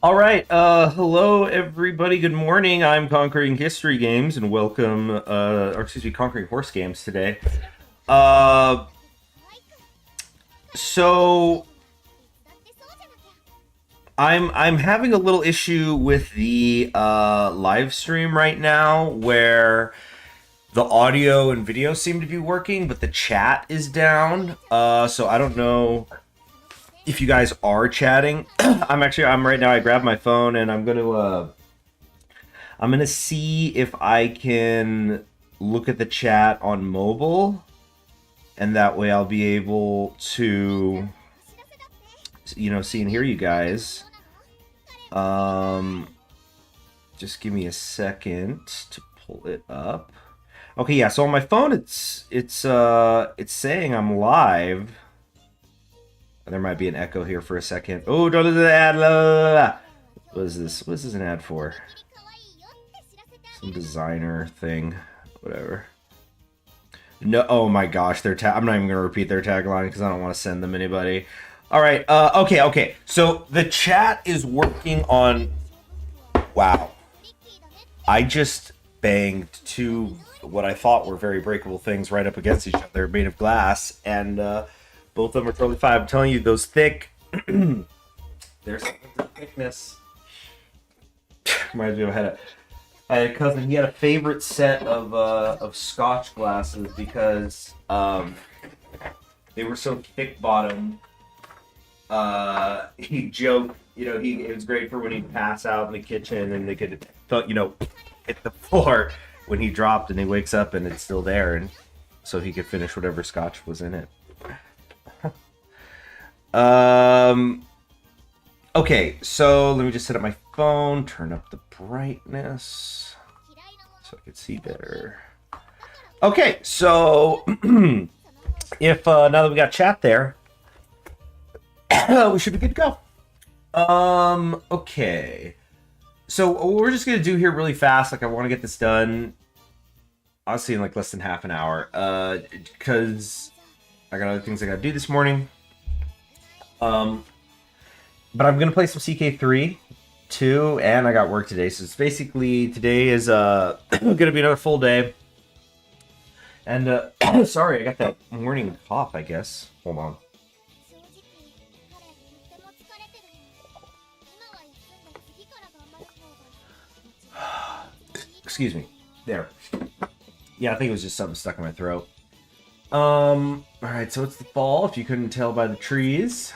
All right, hello everybody. Good morning. I'm Conquering History Games, and welcome, Conquering Horse Games today. Uh, so I'm having a little issue with the live stream right now, where the audio and video seem to be working, but the chat is down. So I don't know if you guys are chatting. I'm right now. I grabbed my phone and I'm gonna see if I can look at the chat on mobile, and that way I'll be able to, see and hear you guys. Just give me a second to pull it up. Okay, yeah. So on my phone, it's saying I'm live. There might be an echo here for a second. Oh, don't do the ad. La, la, la. What is this? What is this an ad for? Some designer thing. Whatever. No. Oh my gosh. I'm not even gonna repeat their tagline because I don't want to send them anybody. All right. Okay. So the chat is working on. Wow. I just banged two what I thought were very breakable things right up against each other, made of glass, and both of them are totally fine. I'm telling you, those thick. There's thickness. Reminds me of I had a cousin. He had a favorite set of Scotch glasses because they were so thick bottom. He joked, it was great for when he'd pass out in the kitchen and they could, hit the floor when he dropped, and he wakes up and it's still there, and so he could finish whatever Scotch was in it. Okay, so let me just set up my phone, turn up the brightness so I can see better. Okay, so if now that we got chat there, we should be good to go. Okay. So what we're just gonna do here really fast, I want to get this done honestly in less than half an hour, because I got other things I gotta do this morning. But I'm gonna play some CK3 too, and I got work today, so it's basically today is gonna be another full day. And sorry, I got that morning cough, I guess. Hold on. Excuse me. There. Yeah, I think it was just something stuck in my throat. Alright, so it's the fall, if you couldn't tell by the trees.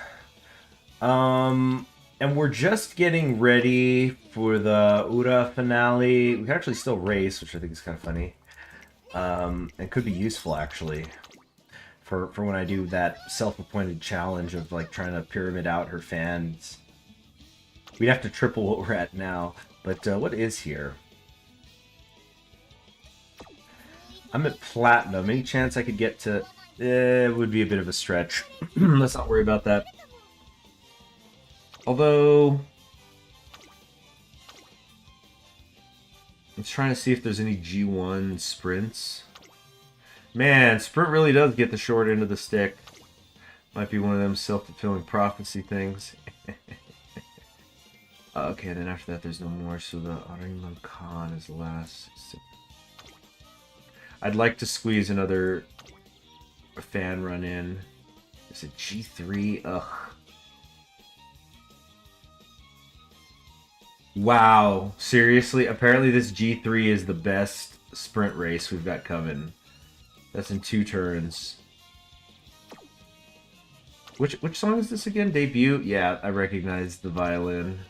And we're just getting ready for the Ura finale. We can actually still race, which I think is kind of funny. And could be useful, actually. For when I do that self-appointed challenge of, trying to pyramid out her fans. We'd have to triple what we're at now. But, what is here? I'm at platinum. Any chance I could get to... it would be a bit of a stretch. Let's not worry about that. Although... let's try to see if there's any G1 sprints. Man, sprint really does get the short end of the stick. Might be one of them self-fulfilling prophecy things. Okay, then after that there's no more, so the Arimon Khan is the last. I'd like to squeeze another fan run in. Is it G3? Ugh. Wow, seriously? Apparently this G3 is the best sprint race we've got coming. That's in 2 turns. Which song is this again? Debut? Yeah, I recognize the violin.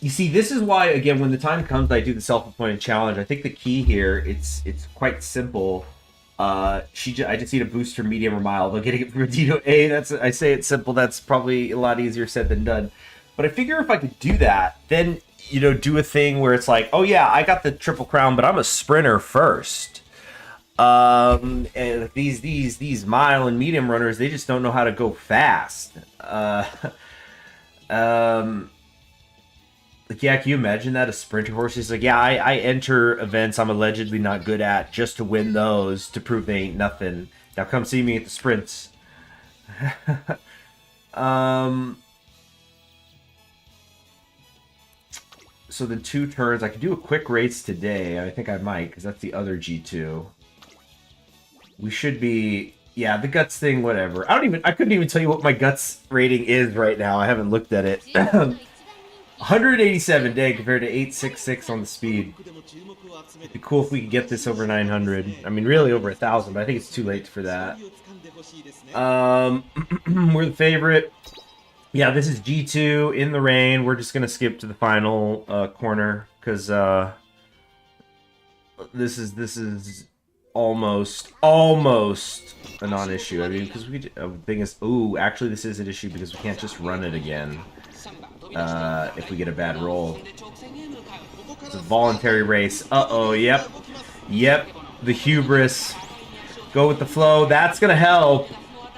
You see, this is why, again, when the time comes, I do the self-appointed challenge. I think the key here, it's quite simple. I just need to boost her medium or mild. Though getting it from a D to A, I say it's simple. That's probably a lot easier said than done. But I figure if I could do that, then, do a thing where it's like, oh yeah, I got the Triple Crown, but I'm a sprinter first. And these mile and medium runners, they just don't know how to go fast. Yeah, can you imagine that? A sprinter horse is like, yeah, I enter events I'm allegedly not good at just to win those to prove they ain't nothing. Now come see me at the sprints. um, so the 2 turns, I could do a quick race today. I think I might, because that's the other G2. We should be, yeah, the guts thing, whatever. I couldn't even tell you what my guts rating is right now. I haven't looked at it. 187 day compared to 866 on the speed. It'd be cool if we could get this over 900. I mean, really over 1,000, but I think it's too late for that. We're the favorite. Yeah, this is G2 in the rain. We're just gonna skip to the final corner because this is almost a non-issue. I mean, because we thing is, ooh, actually this is an issue because we can't just run it again if we get a bad roll. It's a voluntary race. Uh-oh, yep, the hubris. Go with the flow. That's gonna help,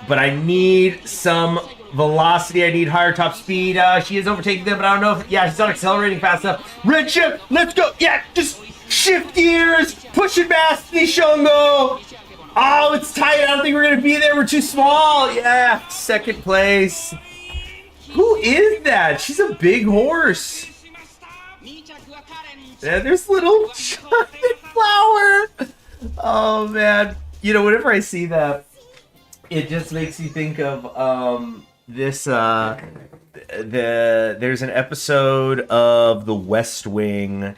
but I need some velocity. I need higher top speed. She is overtaking them, but I don't know if, yeah, she's not accelerating fast enough. Red shift, let's go. Yeah, just shift gears, push it past the Shongo. Oh, it's tight. I don't think we're gonna be there. We're too small. Yeah, second place. Who is that? She's a big horse. Yeah, there's little chocolate flower. Oh man, you know, whenever I see that, it just makes you think of this. There's an episode of The West Wing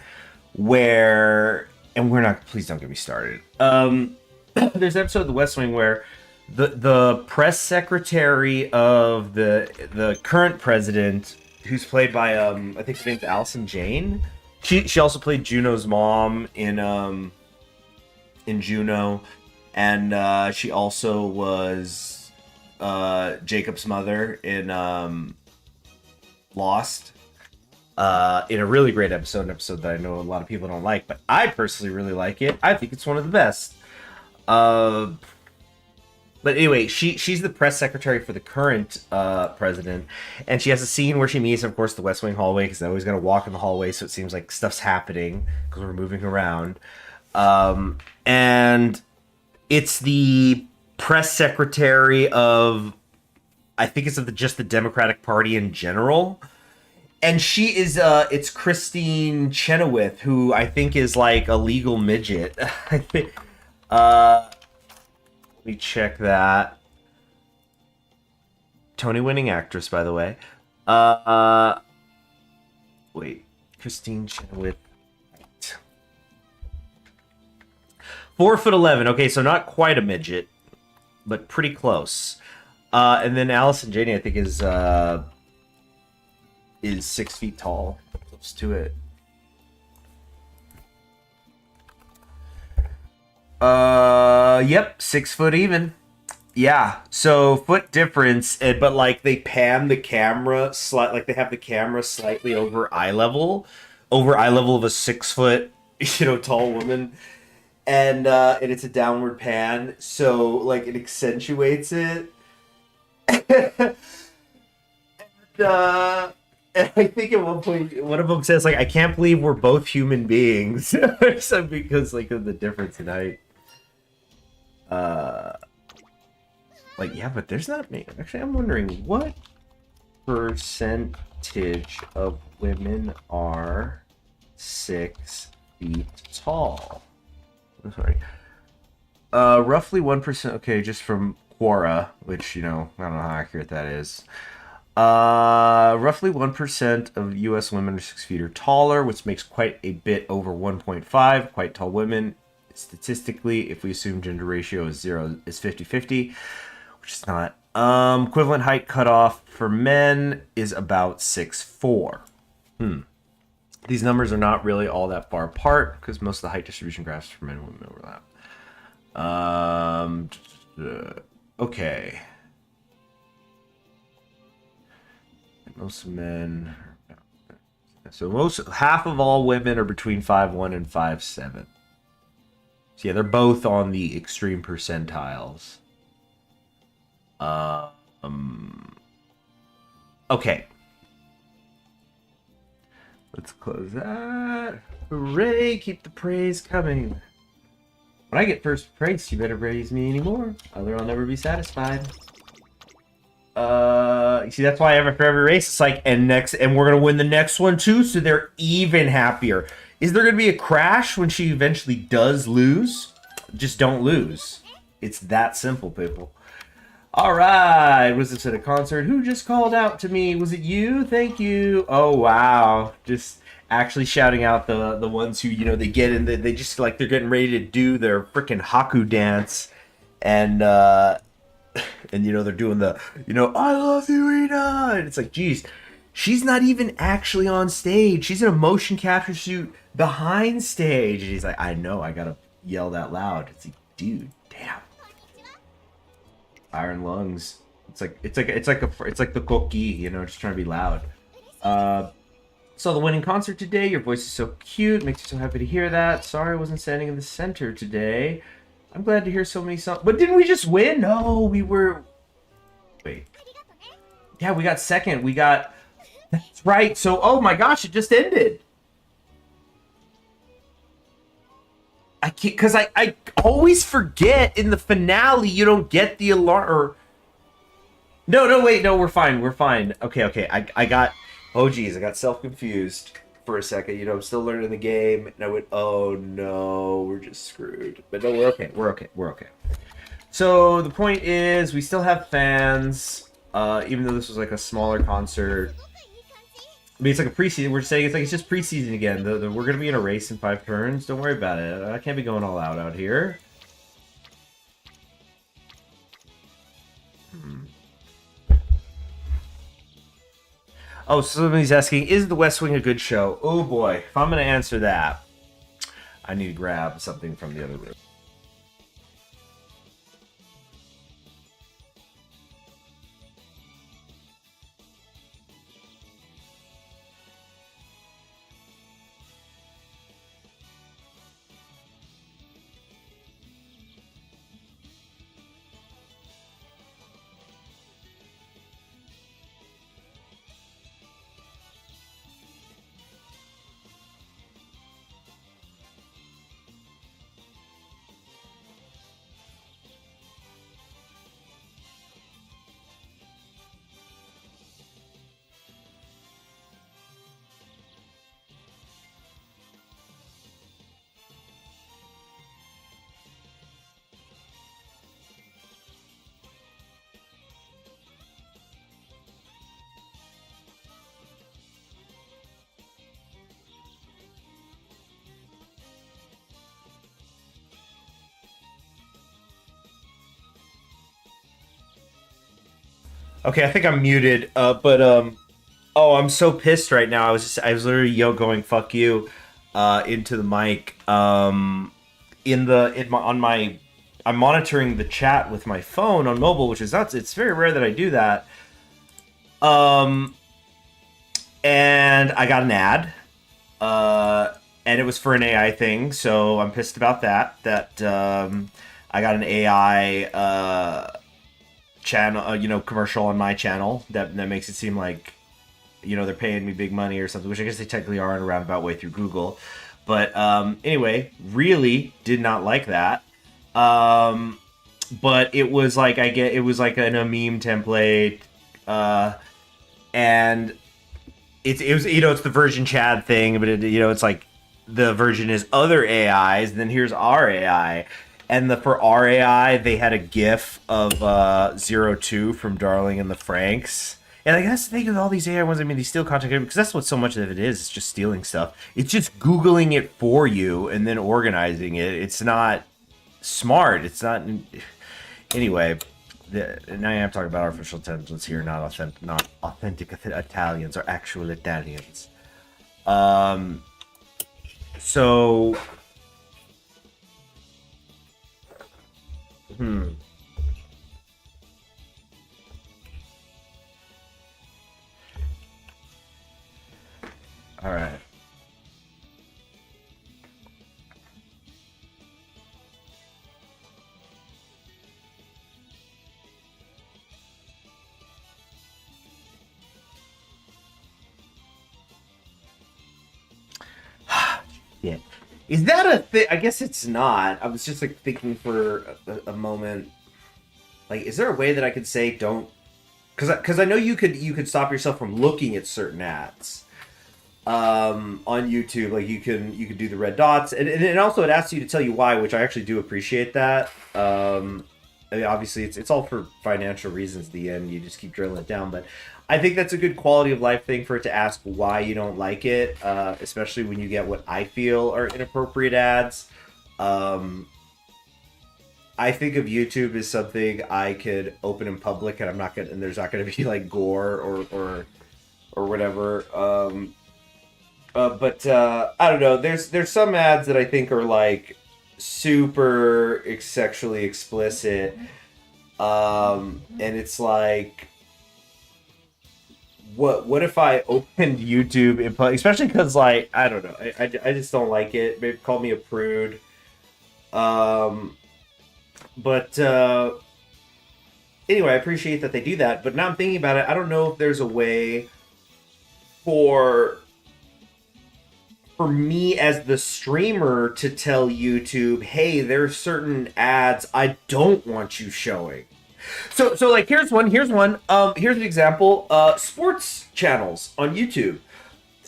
where, and we're not. Please don't get me started. There's an episode of The West Wing where the press secretary of the current president, who's played by I think her name's Allison Jane. She also played Juno's mom in Juno, and she also was Jacob's mother in Lost. In a really great episode, an episode that I know a lot of people don't like, but I personally really like it. I think it's one of the best. But anyway, she's the press secretary for the current president, and she has a scene where she meets, of course, the West Wing hallway, because they always got to walk in the hallway, so it seems like stuff's happening because we're moving around. And it's the press secretary of, I think it's of just the Democratic Party in general. And she is, it's Christine Chenoweth, who I think is like a legal midget. I think, let me check that. Tony-winning actress, by the way. Wait, Christine Chenoweth. 4'11". Okay, so not quite a midget, but pretty close. And then Allison Janney, I think, is 6 feet tall. Close to it. Yep, 6 foot even. Yeah, so foot difference, but like they pan the camera like they have the camera slightly over eye level of a 6 foot, tall woman, and it's a downward pan, so like it accentuates it. And I think at one point, one of them says, like, I can't believe we're both human beings. So because, like, of the difference in height. Like, yeah, but there's not many. Actually, I'm wondering, what percentage of women are 6 feet tall? I'm sorry. Roughly 1%. Okay, just from Quora, which, I don't know how accurate that is. Roughly 1% of U.S. women are 6 feet or taller, which makes quite a bit over 1.5 quite tall women. Statistically, if we assume gender ratio is 50-50, which is not. Equivalent height cutoff for men is about 6'4". These numbers are not really all that far apart because most of the height distribution graphs for men and women overlap. Okay. Most men, so half of all women are between 5'1" and 5'7". So yeah, they're both on the extreme percentiles. Okay. Let's close that. Hooray! Keep the praise coming. When I get first praise, you better praise me anymore. Other I'll never be satisfied. You see, that's why for every race, it's like, and we're gonna win the next one too, so they're even happier. Is there gonna be a crash when she eventually does lose? Just don't lose. It's that simple, people. All right, was this at a concert? Who just called out to me? Was it you? Thank you. Oh wow, just actually shouting out the ones who they get in. They just like they're getting ready to do their freaking Haku dance, and they're doing the I love you, Ina, and it's like, geez, she's not even actually on stage. She's in a motion capture suit behind stage, and he's like, I know, I gotta yell that loud. It's like, dude, damn. Iron lungs. It's like the cookie, just trying to be loud. Saw the winning concert today. Your voice is so cute. Makes me so happy to hear that. Sorry I wasn't standing in the center today. I'm glad to hear so many songs. But didn't we just win? No, we were. Wait. Yeah, we got second. We got. That's right. So, oh my gosh, it just ended. I can't, because I always forget in the finale you don't get the alarm. Or... No, wait, no, we're fine. Okay. I got, oh geez, I got self-confused for a second. I'm still learning the game, and I went, oh no, we're just screwed. But no, we're okay. So the point is, we still have fans, even though this was like a smaller concert. I mean, it's like a preseason. We're saying it's just preseason again. We're going to be in a race in 5 turns. Don't worry about it. I can't be going all out here. Oh, so somebody's asking, is The West Wing a good show? Oh boy, if I'm going to answer that, I need to grab something from the other room. Okay, I think I'm muted. Oh, I'm so pissed right now. I was literally going "fuck you" into the mic. I'm monitoring the chat with my phone on mobile, which is nuts. It's very rare that I do that. And I got an ad. And it was for an AI thing, so I'm pissed about that. I got an AI channel, commercial on my channel that makes it seem like, they're paying me big money or something, which I guess they technically are in a roundabout way through Google. But anyway, really did not like that. But it was like it was like a meme template, and it was it's the version Chad thing, but it's like the version is other AIs, and then here's our AI. And for our AI, they had a GIF of 02 from Darling in the Franxx. And I guess the thing with all these AI ones, I mean, they steal content because that's what so much of it is. It's just stealing stuff. It's just Googling it for you and then organizing it. It's not smart. It's not. Anyway, now I'm talking about artificial intelligence here, not authentic Italians or actual Italians. So. All right. Yeah. Is that a thing? I guess it's not. I was just like thinking for a moment. Like, is there a way that I could say don't? Because I know you could stop yourself from looking at certain ads on YouTube. Like you could do the red dots, and also it asks you to tell you why, which I actually do appreciate that. I mean, obviously it's all for financial reasons. At the end, you just keep drilling it down, but I think that's a good quality of life thing for it to ask why you don't like it, especially when you get what I feel are inappropriate ads. Um, I think of YouTube as something I could open in public, and I'm not gonna, and there's not gonna be like gore or whatever. But I don't know. There's some ads that I think are like super sexually explicit, and it's like, what if I opened YouTube in public? Especially because like I don't know, I just don't like it. Maybe call me a prude. Um, but anyway, I appreciate that they do that. But now I'm thinking about it. I don't know if there's a way for me as the streamer to tell YouTube, hey, there's certain ads I don't want you showing. So like here's an example. Sports channels on YouTube.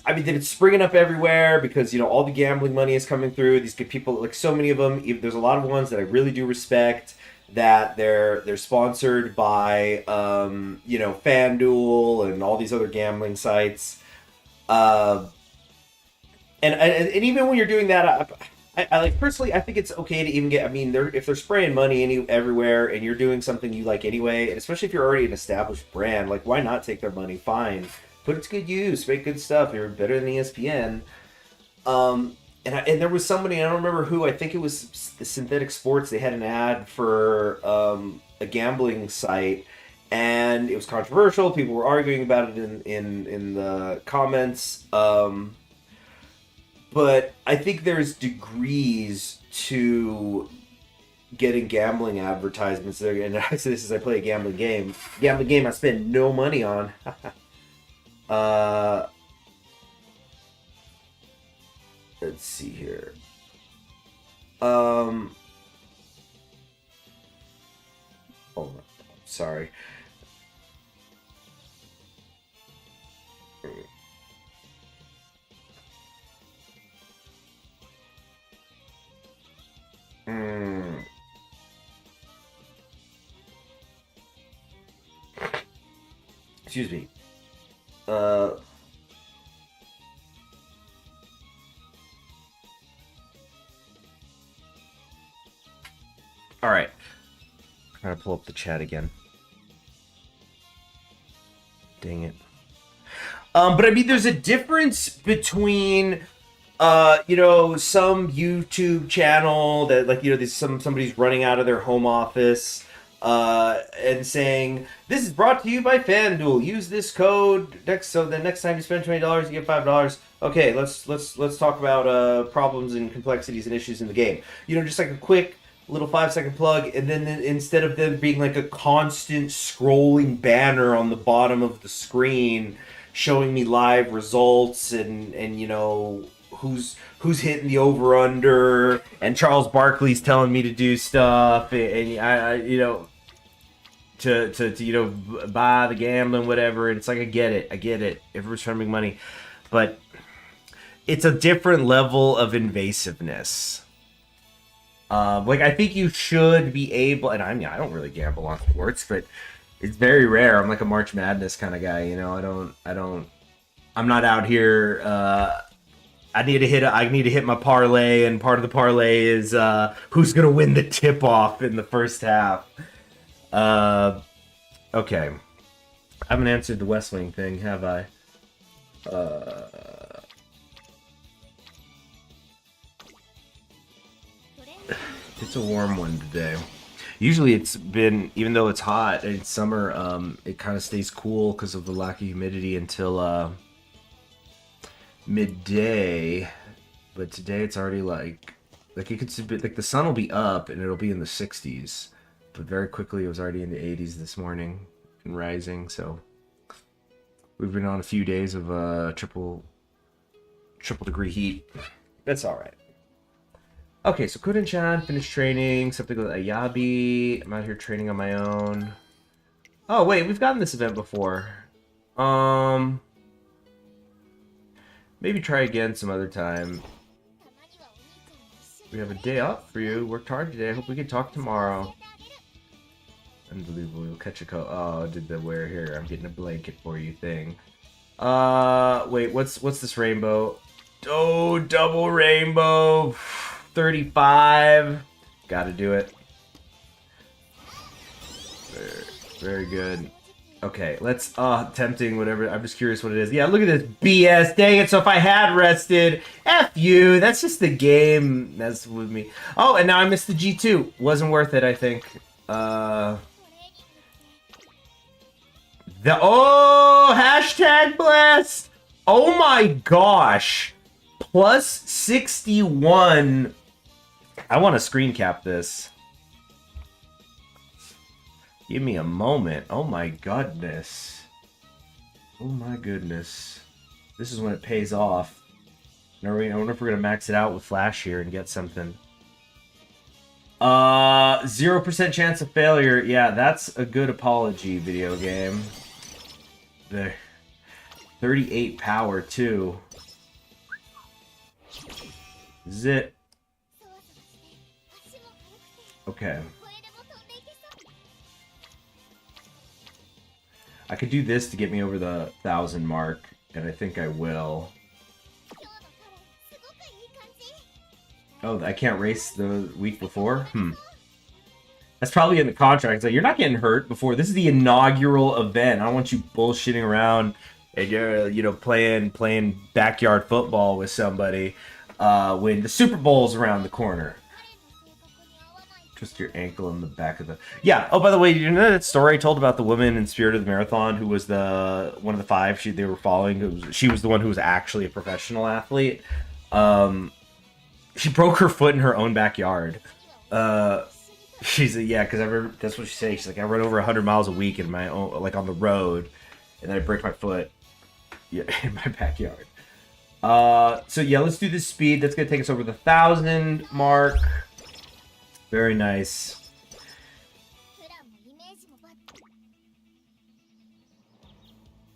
I mean, it's springing up everywhere because all the gambling money is coming through. These people, like so many of them. There's a lot of ones that I really do respect. That they're sponsored by FanDuel and all these other gambling sites. And even when you're doing that, I like personally, I think it's okay to even get. I mean, if they're spraying money everywhere, and you're doing something you like anyway, and especially if you're already an established brand, like why not take their money? Fine, put it to good use, make good stuff. You're better than ESPN. And there was somebody, I don't remember who. I think it was the Synthetic Sports. They had an ad for a gambling site, and it was controversial. People were arguing about it in the comments. But I think there's degrees to getting gambling advertisements there. And I say this as I play a gambling game. Gambling game I spend no money on. uh, let's see here. Oh, sorry. Mm. Excuse me. Uh, all right. I'm trying to pull up the chat again. Dang it. But I mean, there's a difference between some YouTube channel that like there's somebody's running out of their home office and saying this is brought to you by FanDuel. Use this code so the next time you spend $20 you get $5. Okay, let's talk about problems and complexities and issues in the game. Just like a quick little 5-second plug, and then instead of them being like a constant scrolling banner on the bottom of the screen showing me live results and who's hitting the over under, and Charles Barkley's telling me to do stuff, and I to buy the gambling whatever, and it's like I get it, everyone's trying to make money, but it's a different level of invasiveness. Like I think you should be able, and I mean I don't really gamble on sports, but it's very rare. I'm like a March Madness kind of guy, I'm not out here. I need to hit my parlay, and part of the parlay is who's gonna win the tip off in the first half. Okay, I haven't answered the West Wing thing, have I? It's a warm one today. Usually it's been, even though it's hot and it's summer, it kind of stays cool because of the lack of humidity until midday. But today it's already like you could see, like the sun will be up and it'll be in the 60s, but very quickly it was already in the 80s this morning and rising. So we've been on a few days of triple degree heat. That's all right. Okay, so Curren-chan finished training. Something with Ayabi. I'm out here training on my own. Oh wait, we've gotten this event before. Maybe try again some other time. We have a day off for you. Worked hard today. I hope we can talk tomorrow. Unbelievable. We'll catch a coat. Oh, did the wear here? I'm getting a blanket for you thing. Wait. What's this rainbow? Oh, double rainbow. 35. Gotta do it. Very good. Okay, let's, tempting, whatever. I'm just curious what it is. Yeah, look at this BS. Dang it, so if I had rested, F you. That's just the game. That's with me. Oh, and now I missed the G2. Wasn't worth it, I think. Hashtag blast. Oh my gosh. Plus 61. I want to screen cap this. Give me a moment. Oh my goodness. Oh my goodness. This is when it pays off. I wonder if we're gonna max it out with Flash here and get something. 0% chance of failure. Yeah, that's a good apology, video game. There. 38 power too. Zit. Okay. I could do this to get me over the 1,000 mark, and I think I will. Oh, I can't race the week before? That's probably in the contract. It's like, you're not getting hurt before. This is the inaugural event. I don't want you bullshitting around and you're, you know, playing backyard football with somebody when the Super Bowl's around the corner. Twist your ankle in the back of the... Yeah. Oh, by the way, you know that story I told about the woman in Spirit of the Marathon who was one of the 5 they were following? She was the one who was actually a professional athlete. She broke her foot in her own backyard. She's yeah, because I remember that's what she said. She's like, I run over 100 miles a week in my own, like on the road, and then I break my foot, yeah, in my backyard. So yeah, let's do this speed. That's gonna take us over the 1,000 mark. Very nice.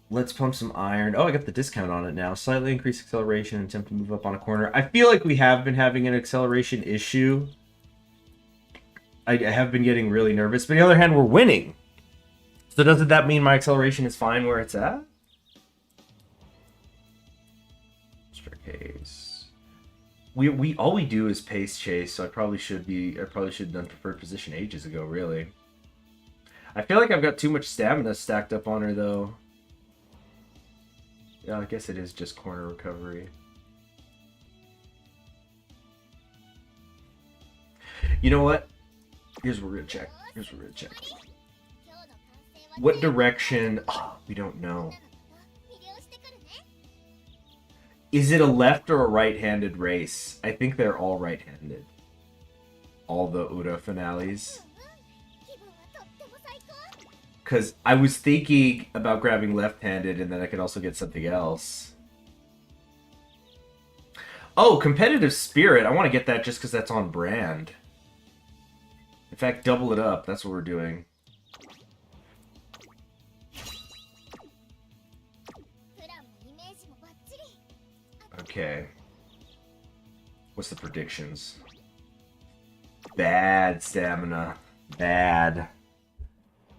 Let's pump some iron. Oh, I got the discount on it now. Slightly increase acceleration and attempt to move up on a corner. I feel like we have been having an acceleration issue. I have been getting really nervous. But on the other hand, we're winning. So doesn't that mean my acceleration is fine where it's at? Staircase. We all we do is pace chase, so I probably should have done preferred position ages ago, really. I feel like I've got too much stamina stacked up on her though. Yeah, I guess it is just corner recovery. You know what? Here's what we're gonna check. What direction? Oh, we don't know. Is it a left or a right-handed race? I think they're all right-handed. All the Ura finales. Because I was thinking about grabbing left-handed and then I could also get something else. Oh, competitive spirit. I want to get that just because that's on brand. In fact, double it up. That's what we're doing. Okay. What's the predictions? Bad stamina. Bad.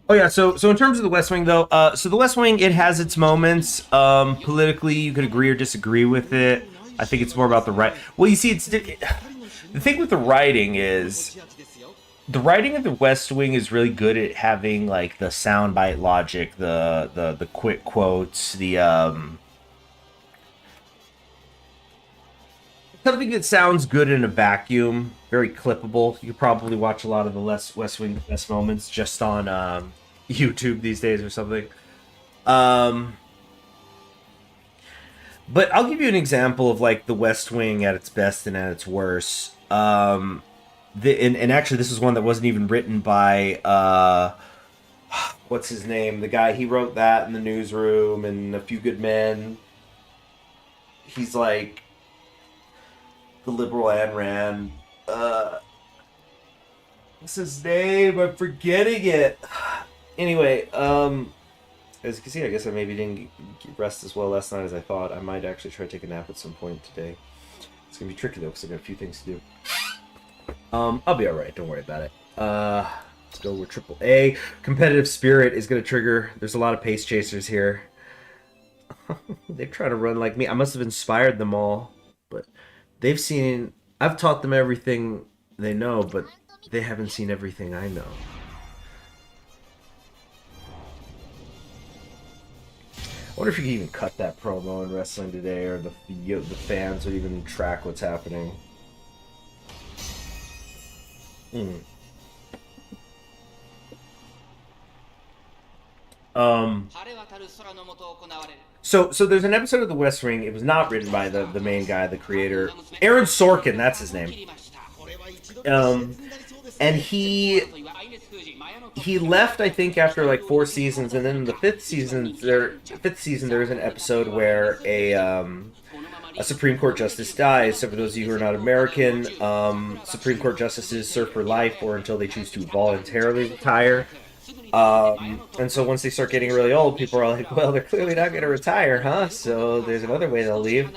Oh yeah, so in terms of the West Wing though, so the West Wing, it has its moments. Politically, you could agree or disagree with it. I think it's more about the right. Well, you see, it's the thing with the writing is the writing of the West Wing is really good at having like the soundbite logic, the quick quotes, the something that sounds good in a vacuum, very clippable. You could probably watch a lot of the West Wing best moments just on YouTube these days or something. But I'll give you an example of like the West Wing at its best and at its worst. And actually, this is one that wasn't even written by what's his name? The guy, he wrote that in the Newsroom and A Few Good Men. He's like, the liberal Ayn Rand. What's his name? I'm forgetting it. Anyway, as you can see, I guess I maybe didn't rest as well last night as I thought. I might actually try to take a nap at some point today. It's gonna be tricky though, because I got a few things to do. I'll be alright, don't worry about it. Let's go with triple A. Competitive spirit is gonna trigger. There's a lot of pace chasers here. They're trying to run like me. I must have inspired them all, but they've seen... I've taught them everything they know, but they haven't seen everything I know. I wonder if you can even cut that promo in Wrestling Today, or the fans would even track what's happening. So there's an episode of The West Wing. It was not written by the main guy, the creator, Aaron Sorkin. That's his name. And he left, I think, after like 4 seasons, and then in the fifth season there is an episode where a Supreme Court justice dies. So for those of you who are not American, Supreme Court justices serve for life or until they choose to voluntarily retire. And so once they start getting really old, people are like, well, they're clearly not going to retire, huh? So there's another way they'll leave,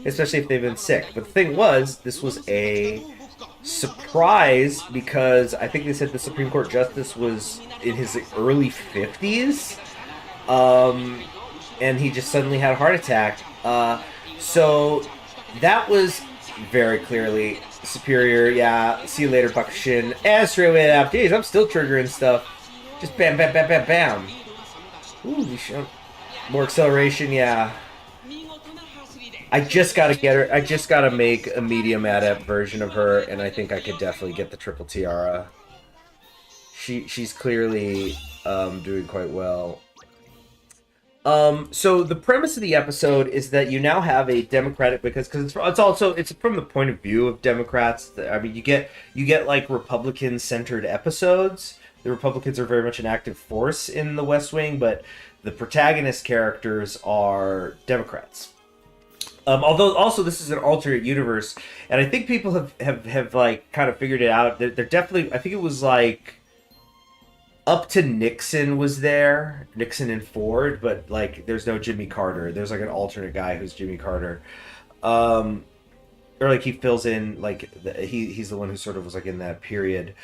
especially if they've been sick. But the thing was, this was a surprise because I think they said the Supreme Court justice was in his early 50s. And he just suddenly had a heart attack. So that was very clearly superior. Yeah, see you later, Bakushin. And straight away out. Jeez, I'm still triggering stuff. Just bam, bam, bam, bam, bam. Ooh, more acceleration, yeah. I just gotta get her. I just gotta make a medium adept version of her, and I think I could definitely get the triple tiara. She's clearly doing quite well. So the premise of the episode is that you now have a Democratic, because it's from the point of view of Democrats. I mean, you get like Republican centered episodes. The Republicans are very much an active force in the West Wing, but the protagonist characters are Democrats. Although also this is an alternate universe, and I think people have like kind of figured it out. They're definitely, I think it was like up to Nixon was there, Nixon and Ford, but like there's no Jimmy Carter. There's like an alternate guy who's Jimmy Carter, or like he fills in, like he's the one who sort of was like in that period.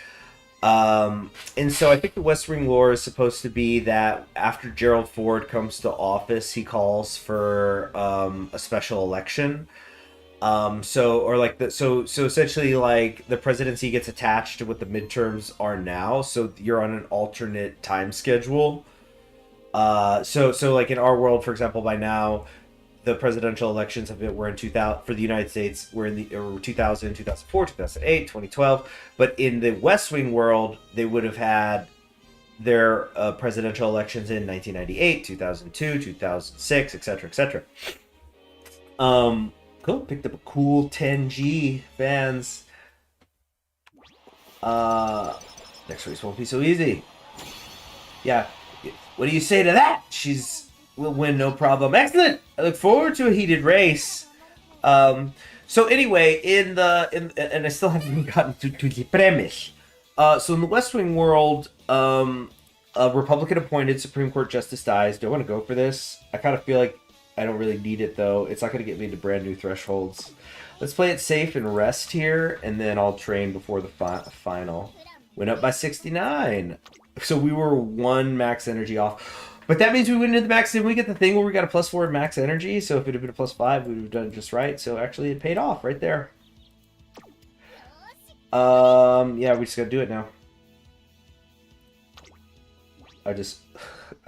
And so I think the West Wing lore is supposed to be that after Gerald Ford comes to office, he calls for a special election. So essentially, like, the presidency gets attached to what the midterms are now, so you're on an alternate time schedule. So like in our world, for example, by now the presidential elections were in 2000 for the United States. Were in the 2000, 2004, 2008, 2012. But in the West Wing world, they would have had their presidential elections in 1998, 2002, 2006, etc., etc. Cool. Picked up a cool 10G, fans. Next race won't be so easy. Yeah. What do you say to that? We'll win, no problem. Excellent. I look forward to a heated race. So anyway, and I still haven't even gotten to the premise. So in the West Wing world, a Republican-appointed Supreme Court justice dies. Do I want to go for this? I kind of feel like I don't really need it, though. It's not going to get me into brand new thresholds. Let's play it safe and rest here, and then I'll train before the final. Went up by 69. So we were 1 max energy off. But that means we went into the max. Did we get the thing where we got a +4 in max energy? So if it had been a +5, we would have done it just right. So actually, it paid off right there. Yeah, we just gotta do it now. I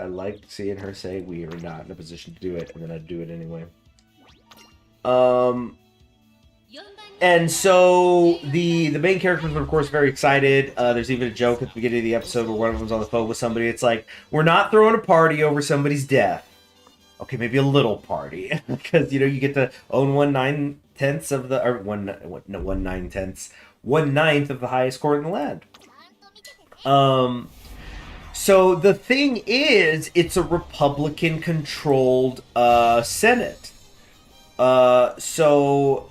like seeing her say we are not in a position to do it, and then I'd do it anyway. And so the main characters are, of course, very excited. There's even a joke at the beginning of the episode where one of them's on the phone with somebody. It's like, we're not throwing a party over somebody's death. Okay, maybe a little party, because you get to own 1/9 of the, or 1/9 of the highest court in the land. So the thing is, it's a Republican-controlled Senate. So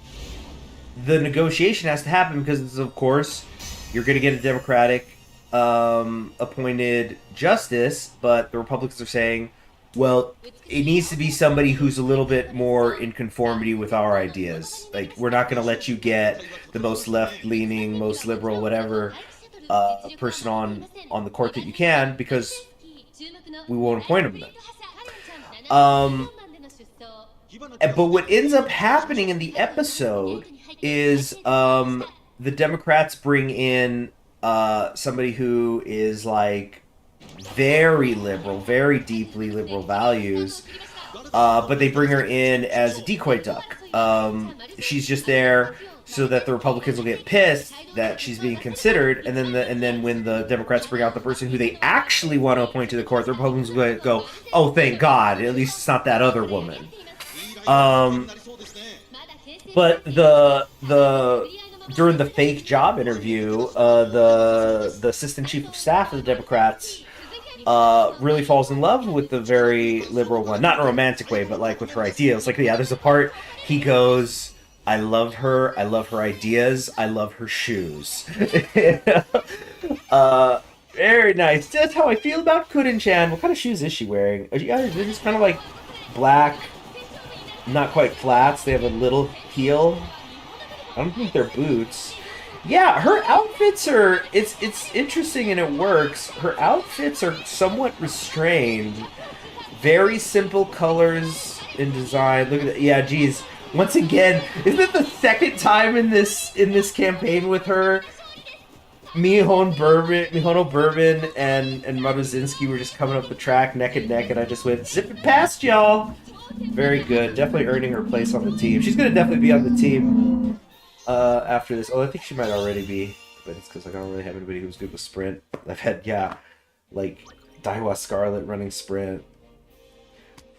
the negotiation has to happen because, of course, you're going to get a Democratic appointed justice, but the Republicans are saying, well, it needs to be somebody who's a little bit more in conformity with our ideas. Like, we're not going to let you get the most left-leaning, most liberal, whatever person on the court that you can, because we won't appoint him then. But what ends up happening in the episode is the Democrats bring in somebody who is like very liberal, very deeply liberal values, but they bring her in as a decoy duck. She's just there so that the Republicans will get pissed that she's being considered, and then when the Democrats bring out the person who they actually want to appoint to the court, the Republicans will go, "Oh, thank God! At least it's not that other woman." But during the fake job interview, the assistant chief of staff of the Democrats really falls in love with the very liberal one. Not in a romantic way, but like with her ideas. Like, yeah, there's a part he goes, I love her ideas, I love her shoes. Very nice. That's how I feel about Curren-chan. What kind of shoes is she wearing? They're just kind of like black, not quite flats. They have a little heel. I don't think they're boots. Yeah, her outfits are... It's interesting and it works. Her outfits are somewhat restrained. Very simple colors in design. Look at that. Yeah, geez. Once again, isn't it the second time in this campaign with her? Mihono Bourbon and Maruzinski were just coming up the track neck and neck, and I just went zipping past y'all. Very good. Definitely earning her place on the team. She's going to definitely be on the team after this. Oh, I think she might already be, but it's because I don't really have anybody who's good with sprint. I've had, like Daiwa Scarlet running sprint.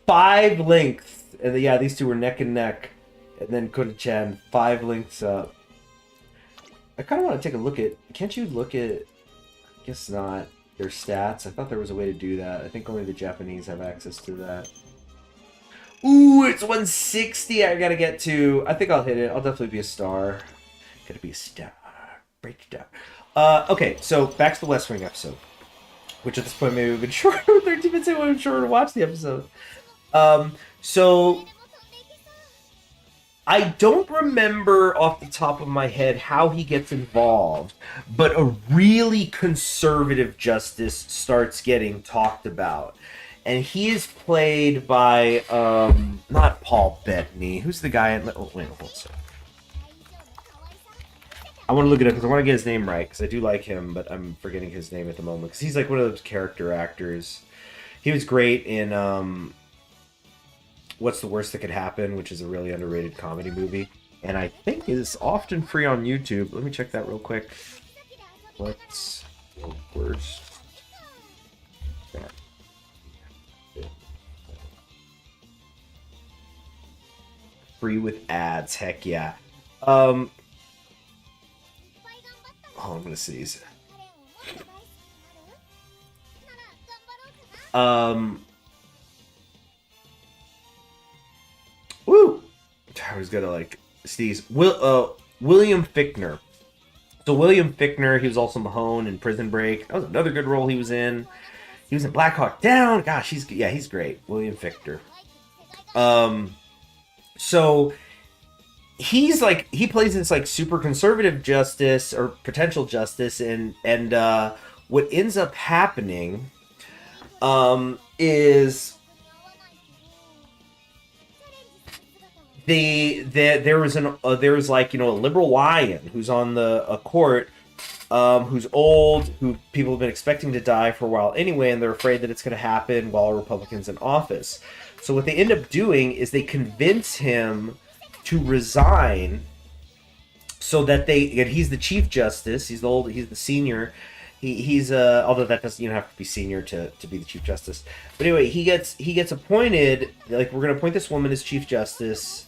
5 lengths. And these two were neck and neck. And then Curren-chan, 5 lengths up. I kind of want to take a look at... Can't you look at... I guess not. Their stats? I thought there was a way to do that. I think only the Japanese have access to that. Ooh, it's 160 I gotta get to. I think I'll hit it. I'll definitely be a star. Gotta be a star. Break it down. Okay, so back to the West Wing episode. Which at this point maybe we've been short. 13 minutes in, we've been shorter to watch the episode. So... I don't remember off the top of my head how he gets involved, but a really conservative justice starts getting talked about. And he is played by, not Paul Bettany. Who's the guy in... Oh, wait, hold on. I want to look it up because I want to get his name right, because I do like him, but I'm forgetting his name at the moment. Because he's like one of those character actors. He was great in... What's the Worst That Could Happen, which is a really underrated comedy movie. And I think is often free on YouTube. Let me check that real quick. What's the worst? Free with ads, heck yeah. Oh, I'm gonna sneeze. Woo! I was gonna like sneeze. William Fichtner. So William Fichtner, he was also Mahone in Prison Break. That was another good role he was in. He was in Black Hawk Down. Gosh, he's great. William Fichtner. So he's like, he plays this like super conservative justice or potential justice, and what ends up happening is there was like, you know, a liberal lion who's on a court, who's old, who people have been expecting to die for a while anyway, and they're afraid that it's going to happen while a Republican's in office. So what they end up doing is they convince him to resign, so that and he's the Chief Justice. He's the senior. He's although that doesn't, you don't have to be senior to be the Chief Justice. But anyway, he gets appointed. Like, we're gonna appoint this woman as Chief Justice,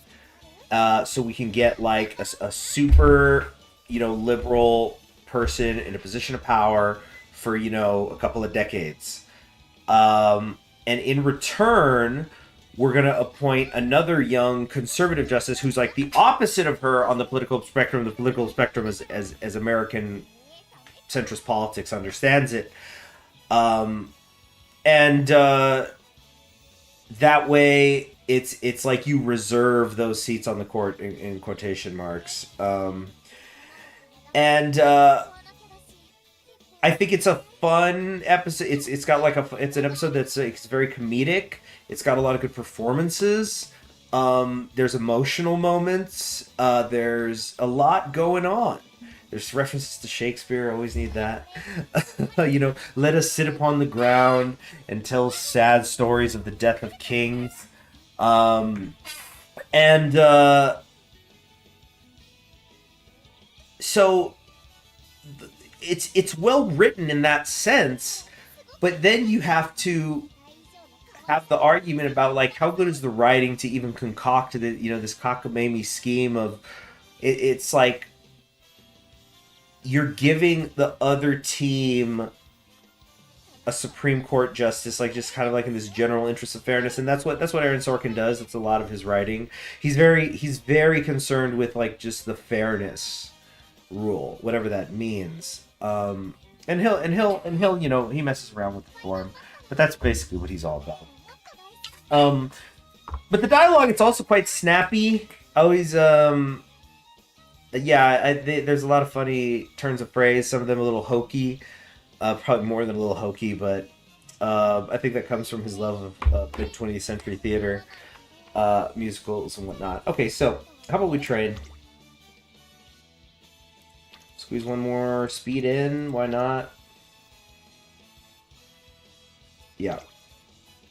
so we can get like a super, you know, liberal person in a position of power for, you know, a couple of decades. And in return, we're going to appoint another young conservative justice who's like the opposite of her on the political spectrum. The political spectrum as American centrist politics understands it. And that way it's like you reserve those seats on the court in quotation marks. And I think it's a fun episode. It's got like it's an episode that's it's very comedic. It's got a lot of good performances. There's emotional moments. There's a lot going on. There's references to Shakespeare. I always need that. You know, let us sit upon the ground and tell sad stories of the death of kings. So it's well written in that sense, but then you have to have the argument about like how good is the writing to even concoct this cockamamie scheme of it's like you're giving the other team a Supreme Court justice, like just kind of like in this general interest of fairness, and that's what Aaron Sorkin does. It's a lot of his writing. He's very concerned with like just the fairness rule, whatever that means. And he'll he messes around with the form, but that's basically what he's all about. But the dialogue, it's also quite snappy. Always, there's a lot of funny turns of phrase. Some of them a little hokey, probably more than a little hokey, but I think that comes from his love of mid 20th century theater, musicals and whatnot. Okay, so how about we trade? Squeeze one more speed in. Why not? Yeah.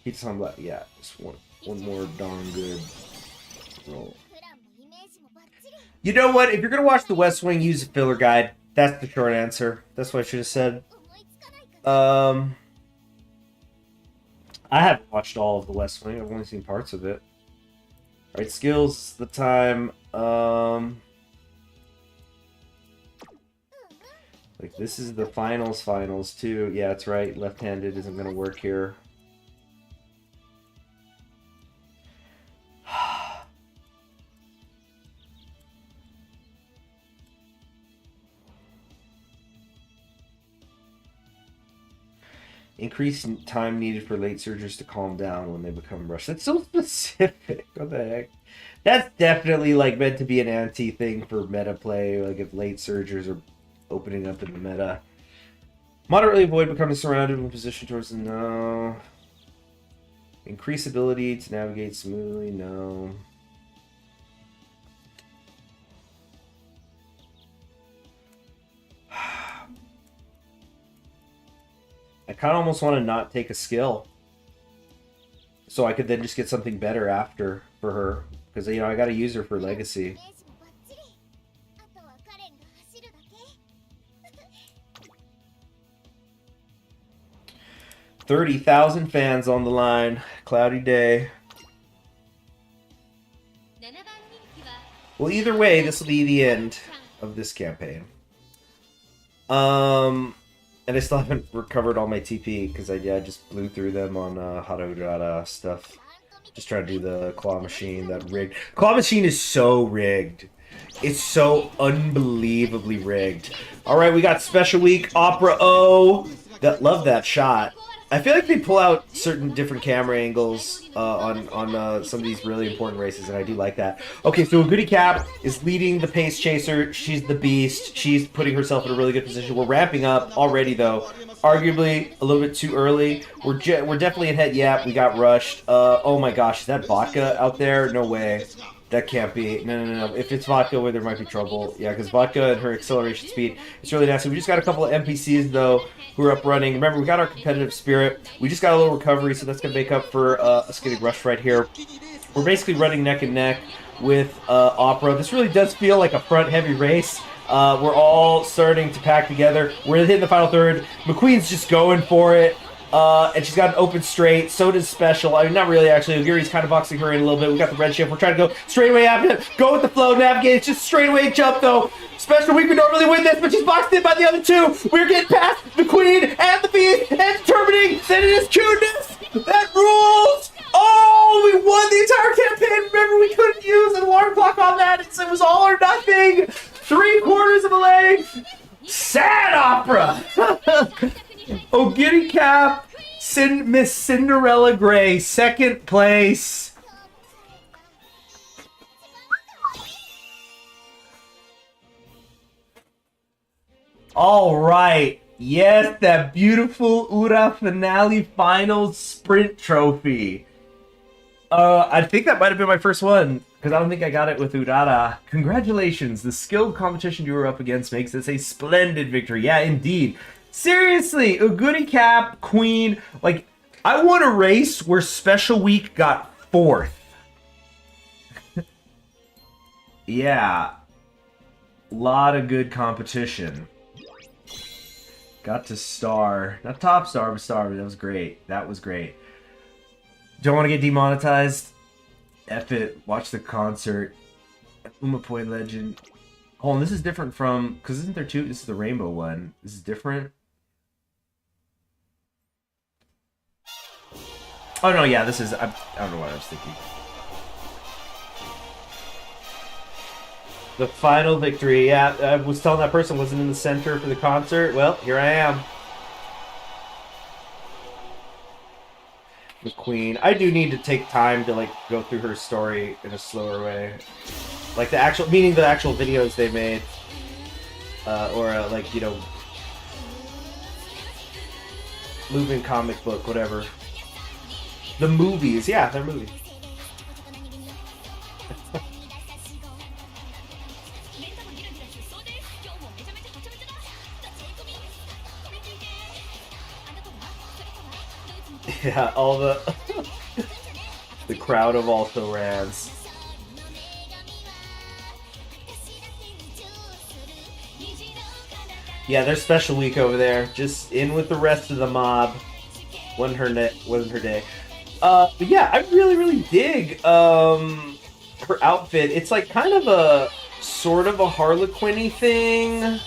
He's talking about, yeah, just one more darn good roll. You know what? If you're going to watch The West Wing, use a filler guide. That's the short answer. That's what I should have said. I haven't watched all of The West Wing. I've only seen parts of it. Alright, skills, the time. Like, this is the finals too. Yeah, that's right. Left-handed isn't going to work here. Increase time needed for late surgers to calm down when they become rushed. That's so specific. What the heck? That's definitely like meant to be an anti thing for meta play. Like if late surgers are opening up in the meta. Moderately avoid becoming surrounded when positioned towards the no. Increase ability to navigate smoothly. No. I kind of almost want to not take a skill, so I could then just get something better after for her, because I got to use her for legacy. 30,000 fans on the line. Cloudy day. Well, either way, this will be the end of this campaign. And I still haven't recovered all my TP because I just blew through them on Harurara stuff. Just trying to do the claw machine, that rigged. Claw machine is so rigged. It's so unbelievably rigged. Alright, we got Special Week, Opera O. Love that shot. I feel like they pull out certain different camera angles on some of these really important races, and I do like that. Okay, so Goody Cap is leading the pace chaser. She's the beast. She's putting herself in a really good position. We're ramping up already, though. Arguably a little bit too early. We're definitely ahead. Yeah, we got rushed. Oh my gosh, is that Vodka out there? No way. That can't be. No. If it's Vodka, well, there might be trouble. Yeah, because Vodka and her acceleration speed, it's really nasty. We just got a couple of NPCs, though, who are up running. Remember, we got our competitive spirit. We just got a little recovery, so that's going to make up for us getting rushed right here. We're basically running neck and neck with Opera. This really does feel like a front-heavy race. We're all starting to pack together. We're hitting the final third. McQueen's just going for it. And she's got an open straight. So does Special. I mean, not really, actually. Ogiri's kind of boxing her in a little bit. We got the red shift. We're trying to go straight away after him. Go with the flow, navigate. It's just straight away jump, though. Special Week would normally win this, but she's boxed in by the other two. We're getting past the Queen and the Beast and determining that it is cuteness that rules. Oh! Oh, we won the entire campaign. Remember, we couldn't use an alarm clock on that. It was all or nothing. 3/4 of a leg. Sad opera. Oh, Giddy Cap. Miss Cinderella Gray, 2nd place. All right. Yes, that beautiful Ura Finale Finals Sprint Trophy. I think that might have been my first one, because I don't think I got it with Urara. Congratulations. The skilled competition you were up against makes this a splendid victory. Yeah, indeed. Seriously, Uguri Cap, Queen. Like, I won a race where Special Week got 4th. Yeah. Lot of good competition. Got to star. Not top star, but star. That was great. That was great. Don't want to get demonetized? F it. Watch the concert. Umapoi Legend. Hold on, this is different from... Because isn't there two? This is the rainbow one. This is different. Oh, no, yeah, this is... I don't know what I was thinking. The final victory. Yeah, I was telling that person wasn't in the center for the concert. Well, here I am. The Queen. I do need to take time to, like, go through her story in a slower way. Like, the actual... Meaning the actual videos they made. Like, you know... Moving comic book, whatever. The movies. Yeah, they're movies. Yeah, all the... the crowd of also rans. Yeah, there's Special Week over there. Just in with the rest of the mob. Wasn't her day. But yeah, I really, really dig her outfit. It's like kind of a sort of a Harlequin-y thing.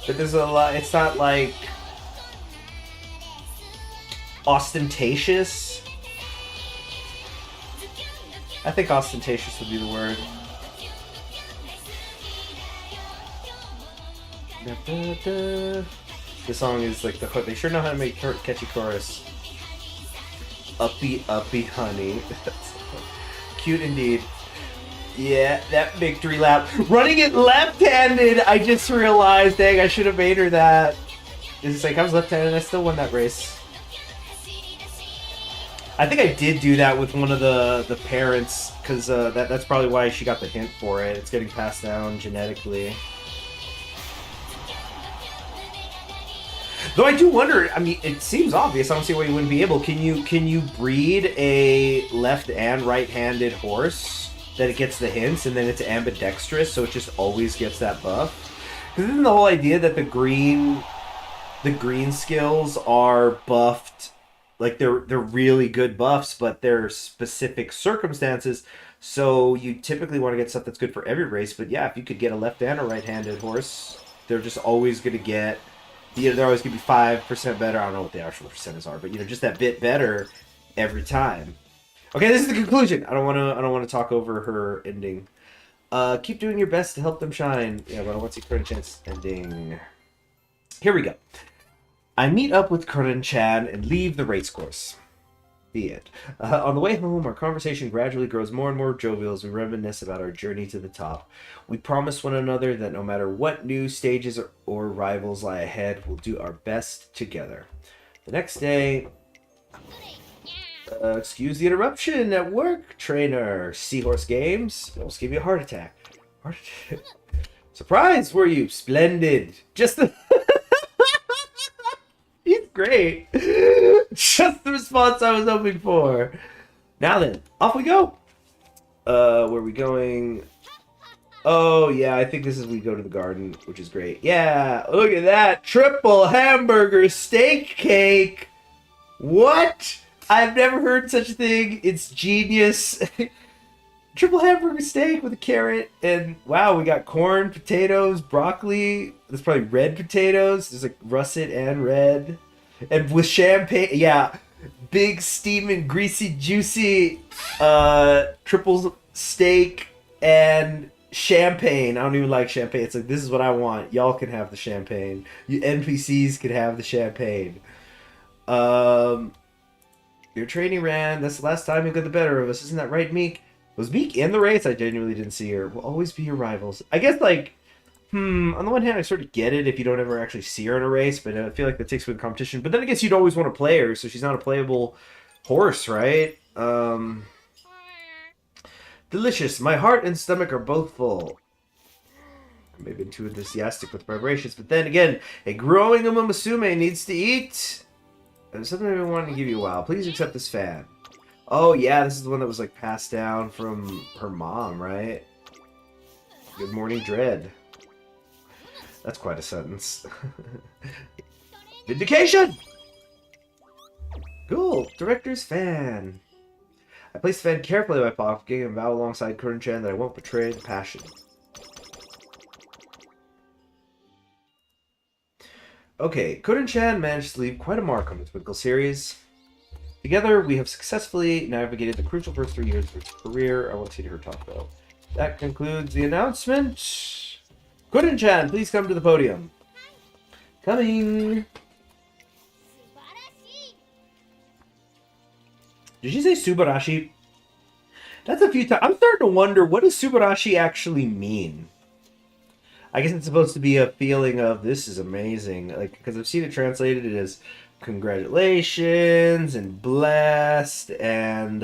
But there's a lot... It's not like... ostentatious. I think ostentatious would be the word. The song is like the hook. They sure know how to make catchy chorus. Uppy, uppy, honey. Cute indeed. Yeah, that victory lap. Running it left-handed, I just realized, dang, I should have made her that. It's like, I was left-handed and I still won that race. I think I did do that with one of the parents, because that's probably why she got the hint for it. It's getting passed down genetically. Though I do wonder, I mean, it seems obvious. I don't see why you wouldn't be able. Can you breed a left and right-handed horse that it gets the hints, and then it's ambidextrous, so it just always gets that buff? Because isn't the whole idea that the green skills are buffed? Like, they're really good buffs, but they're specific circumstances. So you typically want to get stuff that's good for every race. But yeah, if you could get a left and a right-handed horse, they're just always going to get... You know, they're always going to be 5% better. I don't know what the actual percentages are, but you know, just that bit better every time. Okay, this is the conclusion. I don't want to talk over her ending. Keep doing your best to help them shine. Yeah, but I want to see Curren Chan's ending. Here we go. I meet up with Curren Chan and leave the race course. The end. On the way home, our conversation gradually grows more and more jovial as we reminisce about our journey to the top. We promise one another that no matter what new stages or rivals lie ahead, we'll do our best together. The next day... excuse the interruption at work, trainer. Seahorse Games? Almost gave you a heart attack. Surprised, were you? Splendid. Just the... He's great. Just the response I was hoping for. Now then, off we go. Where are we going? Oh, yeah, I think this is we go to the garden, which is great. Yeah, look at that. Triple hamburger steak cake. What? I've never heard such a thing. It's genius. Triple hamburger steak with a carrot. And wow, we got corn, potatoes, broccoli. There's probably red potatoes. There's like russet and red. And with champagne. Yeah, big steaming, greasy, juicy triple steak and champagne. I don't even like champagne. It's like, this is what I want. Y'all can have the champagne. You NPCs can have the champagne. Your training ran. That's the last time you got the better of us. Isn't that right, Meek? Was Meek in the race? I genuinely didn't see her. We'll always be your rivals. I guess, like, on the one hand, I sort of get it if you don't ever actually see her in a race, but I feel like that takes away the competition. But then I guess you'd always want to play her, so she's not a playable horse, right? Delicious. My heart and stomach are both full. I may have been too enthusiastic with preparations, but then again, a growing Umamasume needs to eat. There's something I've been wanting to give you a while. Please accept this fan. Oh, yeah, this is the one that was, like, passed down from her mom, right? Good morning, Dread. That's quite a sentence. Vindication! Cool. Director's fan. I placed the fan carefully in my pocket, giving a vow alongside Curren that I won't betray the passion. Okay, Curren managed to leave quite a mark on the Twinkle series. Together, we have successfully navigated the crucial first 3 years of her career. I want to hear her talk, though. That concludes the announcement. Curren-chan, please come to the podium. Coming. Did you say Subarashi? That's a few times. I'm starting to wonder, what does Subarashi actually mean? I guess it's supposed to be a feeling of, this is amazing. Like, because I've seen it translated as congratulations and blessed and,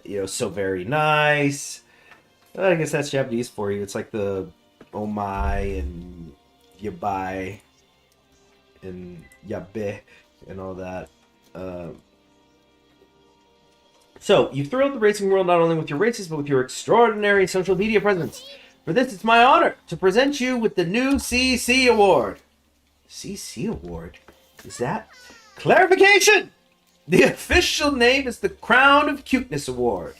you know, so very nice. I guess that's Japanese for you. It's like the oh my and yabai and yabe and all that. So, you've thrilled the racing world not only with your races, but with your extraordinary social media presence. For this, it's my honor to present you with the new CC Award. CC Award? Is that? Clarification! The official name is the Crown of Cuteness Award.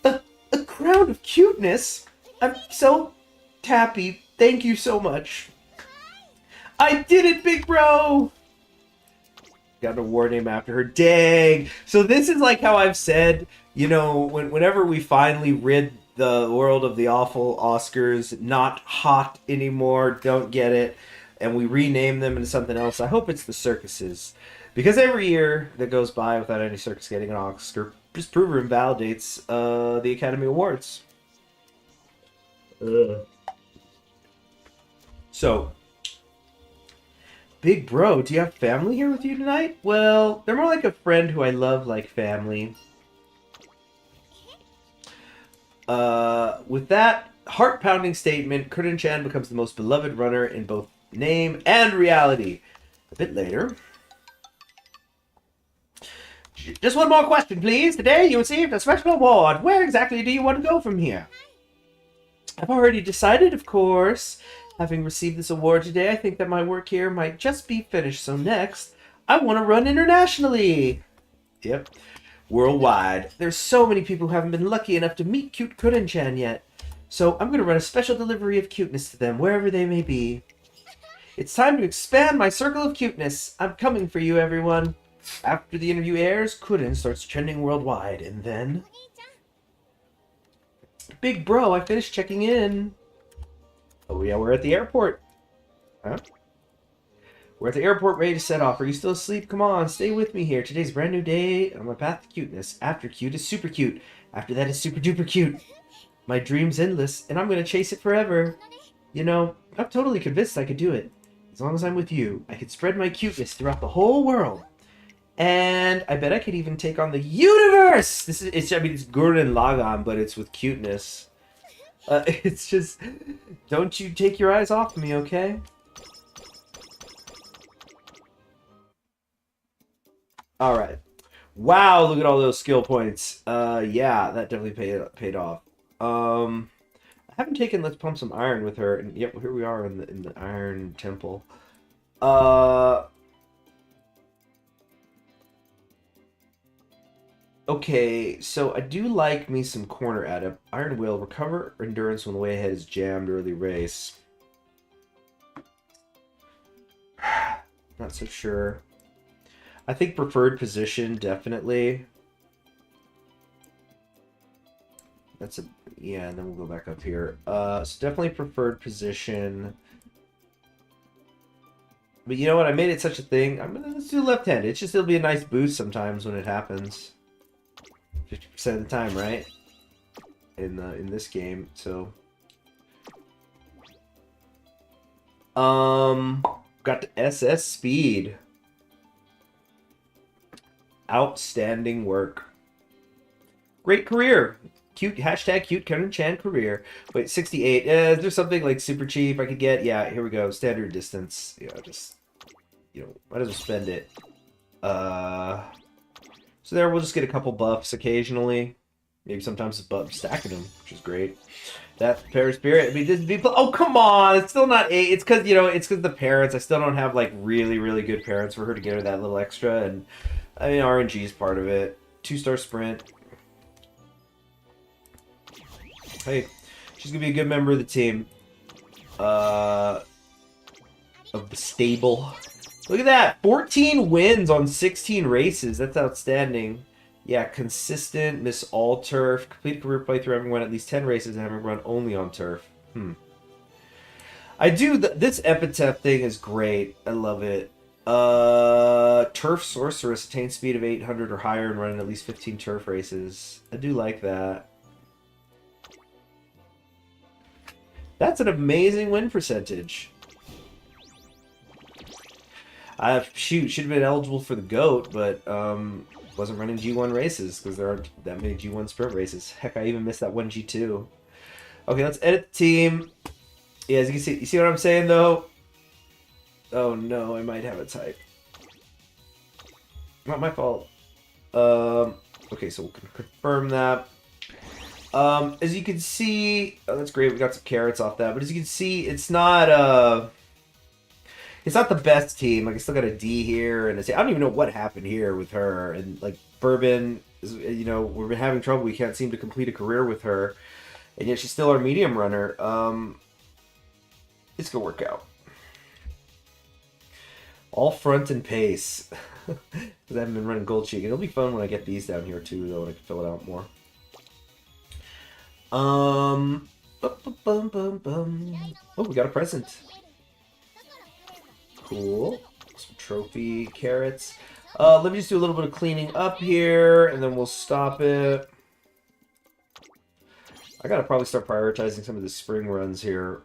A Crown of Cuteness? I'm so happy. Thank you so much. I did it, big bro! Got an award named after her. Dang! So this is like how I've said, you know, whenever we finally rid the world of the awful Oscars, not hot anymore, don't get it, and we rename them into something else, I hope it's the circuses. Because every year that goes by without any circus getting an Oscar just proves or invalidates the Academy Awards. So, big bro, do you have family here with you tonight? Well, they're more like a friend who I love like family. With that heart-pounding statement, Curren becomes the most beloved runner in both name and reality. A bit later. Just one more question, please. Today you received a special award. Where exactly do you want to go from here? I've already decided, of course. Having received this award today, I think that my work here might just be finished. So next, I want to run internationally. Yep. Worldwide. There's so many people who haven't been lucky enough to meet cute Curren yet. So I'm going to run a special delivery of cuteness to them, wherever they may be. It's time to expand my circle of cuteness. I'm coming for you, everyone. After the interview airs, Curren starts trending worldwide, and then... Big bro, I finished checking in. Oh yeah, we're at the airport. Huh? We're at the airport ready to set off. Are you still asleep? Come on, stay with me here. Today's a brand new day on my path to cuteness. After cute is super cute. After that is super duper cute. My dream's endless, and I'm going to chase it forever. You know, I'm totally convinced I could do it. As long as I'm with you, I could spread my cuteness throughout the whole world. And I bet I could even take on the universe! It's Gurren Lagann, but it's with cuteness. It's just... Don't you take your eyes off me, okay? Alright. Wow, look at all those skill points. Yeah, that definitely paid off. I haven't taken Let's Pump Some Iron with her, and yep, here we are in the Iron Temple. Okay, so I do like me some corner Adam. Iron Will, recover endurance when the way ahead is jammed early race. Not so sure. I think preferred position, definitely. That's a... Yeah, and then we'll go back up here. So definitely preferred position. But you know what? I made it such a thing. Let's do left-handed. It's just, it'll be a nice boost sometimes when it happens. 50% of the time, right? In this game, so... Got the SS speed. Outstanding work. Great career. Cute hashtag cute Curren Chan career. Wait, 68. Is there something like super cheap I could get? Yeah, here we go. Standard distance. Yeah, just might as well spend it. So there we'll just get a couple buffs occasionally. Maybe sometimes it's buff stacking them, which is great. That Pair Spirit. I mean, this people. Oh come on! It's still not 8. It's because it's because the parents. I still don't have like really really good parents for her to get her that little extra, and I mean RNG is part of it. 2-star sprint. Hey, she's gonna be a good member of the team. Of the stable. Look at that! 14 wins on 16 races. That's outstanding. Yeah, consistent, miss all turf, complete career playthrough, having run at least 10 races and having run only on turf. I do, this epitaph thing is great. I love it. Turf Sorceress, attain speed of 800 or higher and running at least 15 turf races. I do like that. That's an amazing win percentage. Shoot, should have been eligible for the GOAT, but wasn't running G1 races because there aren't that many G1 sprint races. Heck, I even missed that one G2. Okay, let's edit the team. Yeah, as you can see, you see what I'm saying though? Oh no, I might have a type. Not my fault. Okay, so we'll confirm that. As you can see, oh, that's great. We got some carrots off that, but as you can see, it's not the best team. Like I still got a D here, and I don't even know what happened here with her. And like Bourbon, we've been having trouble. We can't seem to complete a career with her, and yet she's still our medium runner. It's gonna work out. All front and pace. Because I haven't been running Gold Cheek. It'll be fun when I get these down here too, though, and I can fill it out more. Oh, we got a present. Cool. Some trophy carrots. Let me just do a little bit of cleaning up here, and then we'll stop it. I gotta probably start prioritizing some of the spring runs here.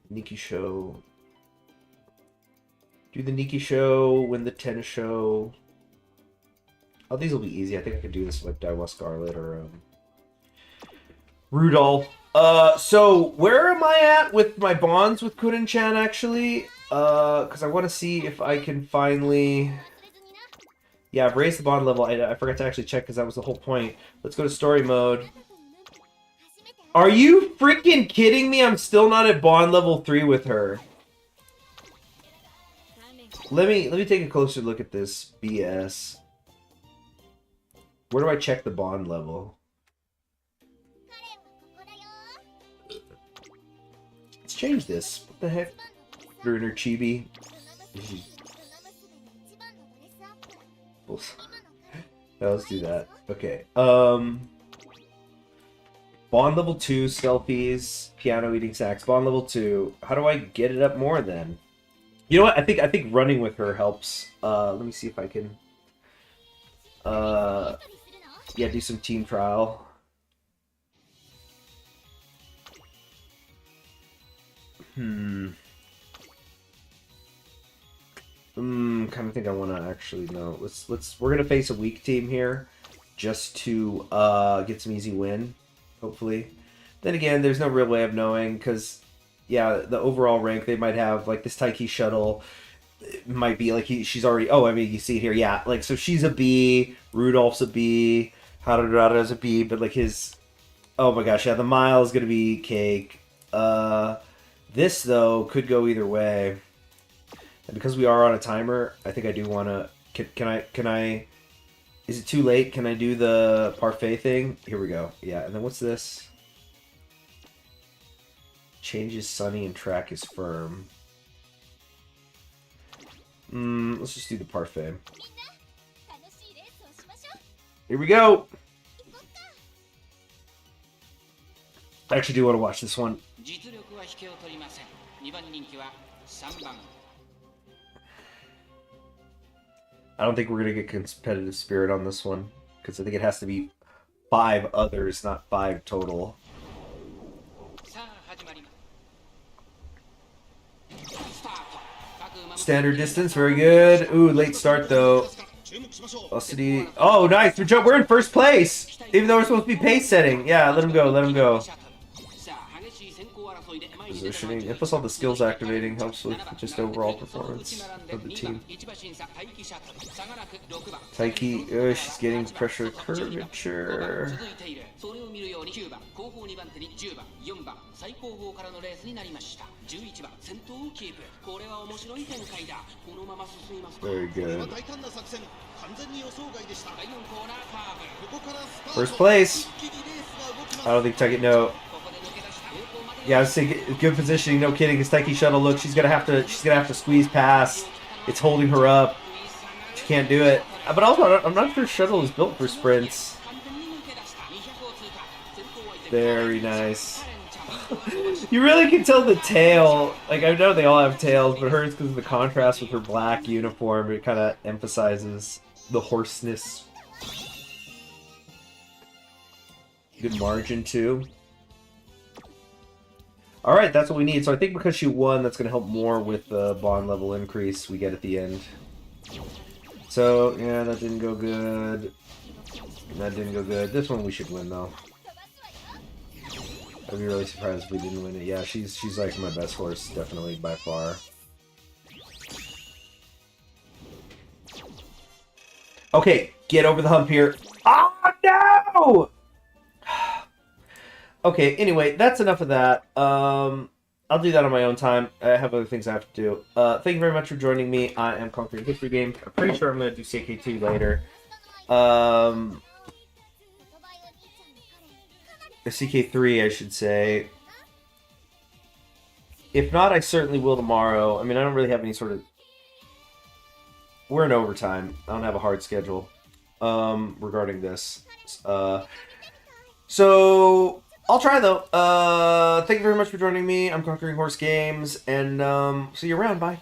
Nikki Show. Do the Nikki Show, win the tennis show. Oh, these will be easy. I think I could do this with like Daiwa Scarlet or Rudolph. So where am I at with my bonds with Curren-chan actually? Because I want to see if I can finally... Yeah, I've raised the bond level. I forgot to actually check because that was the whole point. Let's go to story mode. Are you freaking kidding me? I'm still not at bond level 3 with her. Let me take a closer look at this BS. Where do I check the bond level? Let's change this. What the heck? Burner Chibi. Let's do that. Okay. Bond level 2, selfies, piano eating sax. Bond level 2. How do I get it up more then? You know what? I think running with her helps. Let me see if I can yeah, do some team trial. Kind of think I want to actually no. We're gonna face a weak team here, just to get some easy win, hopefully. Then again, there's no real way of knowing because, yeah, the overall rank they might have like this Taiki shuttle. It might be like she's already. Oh, I mean, you see it here, yeah. Like so, she's a B. Rudolph's a B. Harudarada's a B. But like his, oh my gosh, yeah, the mile is gonna be cake. This though could go either way. And because we are on a timer, I think I do want to... Can I... Is it too late? Can I do the parfait thing? Here we go. Yeah, and then what's this? Change is sunny and track is firm. Let's just do the parfait. Here we go. I actually do want to watch this one. I don't think we're going to get competitive spirit on this one, because I think it has to be 5 others, not 5 total. Standard distance, very good. Ooh, late start though. Velocity. Oh, nice. We're in first place, even though we're supposed to be pace setting. Yeah, let him go. Let him go. Positioning. And plus all the skills activating helps with just overall performance of the team. Taiki, she's getting pressure curvature. Very good. First place. I don't think Taiki, no. Yeah, I was saying good positioning, no kidding. Because Taiki shuttle, look, she's gonna have to squeeze past. It's holding her up. She can't do it. But also, I'm not sure shuttle is built for sprints. Very nice. You really can tell the tail. Like, I know they all have tails, but hers, because of the contrast with her black uniform, it kind of emphasizes the hoarseness. Good margin, too. Alright, that's what we need. So I think because she won, that's going to help more with the bond level increase we get at the end. So, yeah, that didn't go good. That didn't go good. This one we should win, though. I'd be really surprised if we didn't win it. Yeah, she's like my best horse, definitely, by far. Okay, get over the hump here. Oh, no! Okay, anyway, that's enough of that. I'll do that on my own time. I have other things I have to do. Thank you very much for joining me. I am Conquering History Game. I'm pretty sure I'm going to do CK2 later. CK3, I should say. If not, I certainly will tomorrow. I mean, I don't really have any sort of... We're in overtime. I don't have a hard schedule regarding this. So... I'll try, though. Thank you very much for joining me. I'm Conquering Horse Games, and see you around. Bye.